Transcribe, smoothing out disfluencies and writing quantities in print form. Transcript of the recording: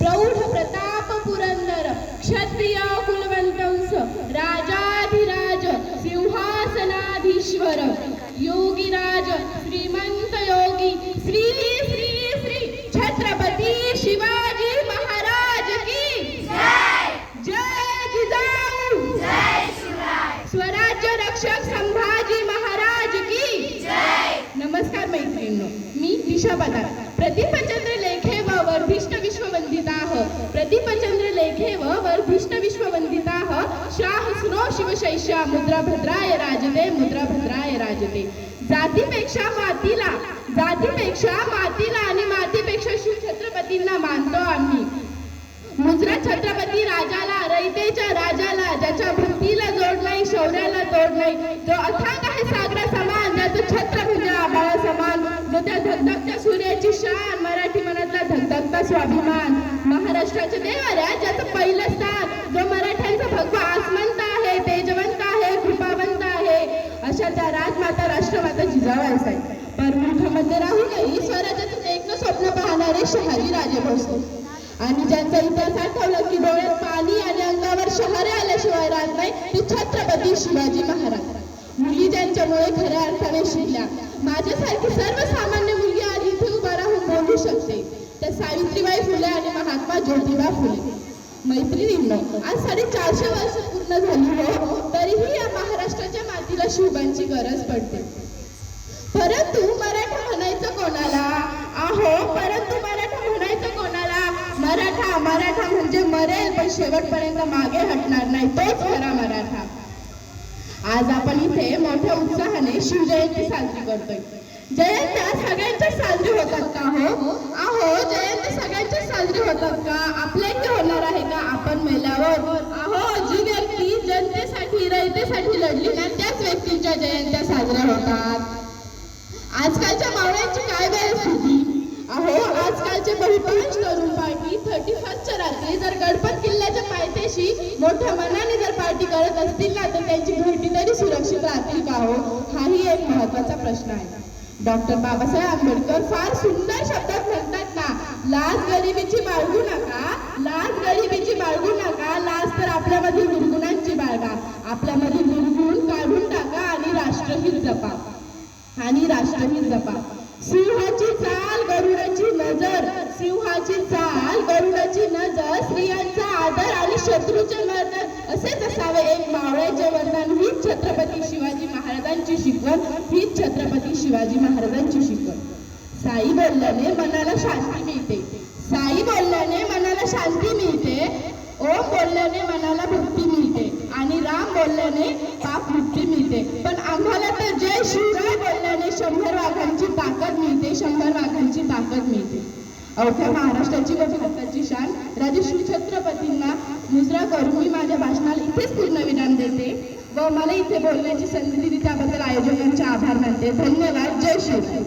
प्रौढ प्रताप पुरंदर क्षत्रिय कुलवंतंस राजाधिराज सिंहासनाधीश्वर योगीराज श्रीमंत योगी श्री श्री श्री छत्रपती शिवाजी महाराज की जय जय जिजाऊ जय शिवराय स्वराज्य रक्षक संभाजी महाराज की जय। नमस्कार मैत्रिणींनो, मी दिशा पदार प्रतिपचंद्र लेखे व वर्धिष्ठ विश्ववंदिताः प्रतिपचंद्र लेखे व वर्धिष्ठ विश्ववंदिताः शाह सुनो शिवशैष्या मुद्रा भद्राय राजते मुद्रा भद्राय राजते। जातीपेक्षा मातीला आणि मातीपेक्षा शिवछत्रपतींना मानतो आम्ही। मुजरा छत्रपती राजाला, रयतेच्या राजाला, ज्याच्या भक्तीला जोड नाही, शौर्याला तोड नाही, जो अथांग आहे सागरा समान, ज्याचं छत्र म्हणजे आभाळा समान, जो त्या धगधगत्या सूर्याची शान, मराठी मनातला धगधगता स्वाभिमान, महाराष्ट्राच्या देवाऱ्या ज्याचं पहिलं स्थान, जो मराठ्यांचा भगवा आसमंत आहे, तेजवंत आहे, कृपावंत आहे, अशा त्या राजमाता राष्ट्रमाता जिजाऊ साहेब परमुखामध्ये राहूनही स्वराज्याचं एक स्वप्न पाहणारे शहाजी राजे भोसले आणि ज्यांचा इतिहास आठवला की डोळ्यात पाणी आणि अंगावर शहारे आल्याशिवाय राहत नाही ते छत्रपती शिवाजी महाराज। मुली ज्यांच्यामुळे खऱ्या अर्थाने शिकल्या, माझ्यासारखी सर्वसामान्य मुलगी आज इथे उभा राहून बोलू शकते, त्या सावित्रीबाई फुले आणि महात्मा ज्योतिबा फुले। मैत्रिणींनो, आज 450 वर्ष पूर्ण झाली हो, तरीही या महाराष्ट्राच्या मातीला शिवबांची गरज पडते। परंतु मराठा म्हणायचं कोणाला? परंतु मराठा म्हणायचं कोणाला? मराठा म्हणजे मरेल पण शेवटपर्यंत मागे हटणार नाही, तोच खरा मराठा। आज आपण इथे मोठ्या उत्साहाने शिवजयंती साजरी करतोय। जयंत्या सगळ्यांच्या साजरी होतात का हो? जयंती जयंत्या साजरी होतात का? आपल्या इथे होणार आहे का आपण मेल्यावर? जी व्यक्ती जनतेसाठी रयतेसाठी लढली ना, त्याच व्यक्तींच्या जयंत्या साजऱ्या होतात। आजकालच्या मावळ्यांची काय वेळ सुधी? आजकालचे बहुतांश तरुण पार्टी 31च्या रात्री जर गणपत किल्ल्याच्या पायथ्याशी मोठ्या मनाने जर पार्टी करत असतील ना, तर त्यांची घरटी तरी सुरक्षित राहतील का हो? हाही एक महत्वाचा प्रश्न आहे। डॉक्टर बाबासाहेब आंबेडकर फार सुंदर शब्दात म्हणतात ना, लाज गरिबीची बाळगू नका, लाज गरिबीची बाळगू नका, लाज तर आपल्यामधील दुर्गुणांची बाळगा, आपल्यामधील दुर्गुण काढून टाका आणि राष्ट्रहित जपा, सिंहाची चाल गरुडाची नजर, सिंहाची चाल गरुडाची नजर, स्त्रियांचा आदर आणि शत्रूचे मर्दन, असेच असावे एक मावळ्याचे वर्णन। हीच छत्रपती शिवाजी महाराजांची शिकवण, हीच छत्रपती शिवाजी महाराजांची शिकवण। साई बोलल्याने मनाला शांती मिळते, साई बोलल्याने मनाला शांती मिळते, ओम बोलल्याने मनाला भक्ती मिळते आणि राम बोलल्याने पाप मुक्ती मिळते। पण आम्हाला तर जय शिवराय बोलल्याने 100 वाघांची ताकद मिळते, 100 वाघांची ताकद मिळते। अवघ्या महाराष्ट्राची व भारताची शान राजे शिवछत्रपतींना मुजरा करून मी माझ्या भाषणाला इथेच पूर्णविराम देते व मला इथे बोलण्याची संधी दिली त्याबद्दल आयोजकांचे आभार मानते। धन्यवाद। जय शिवराय।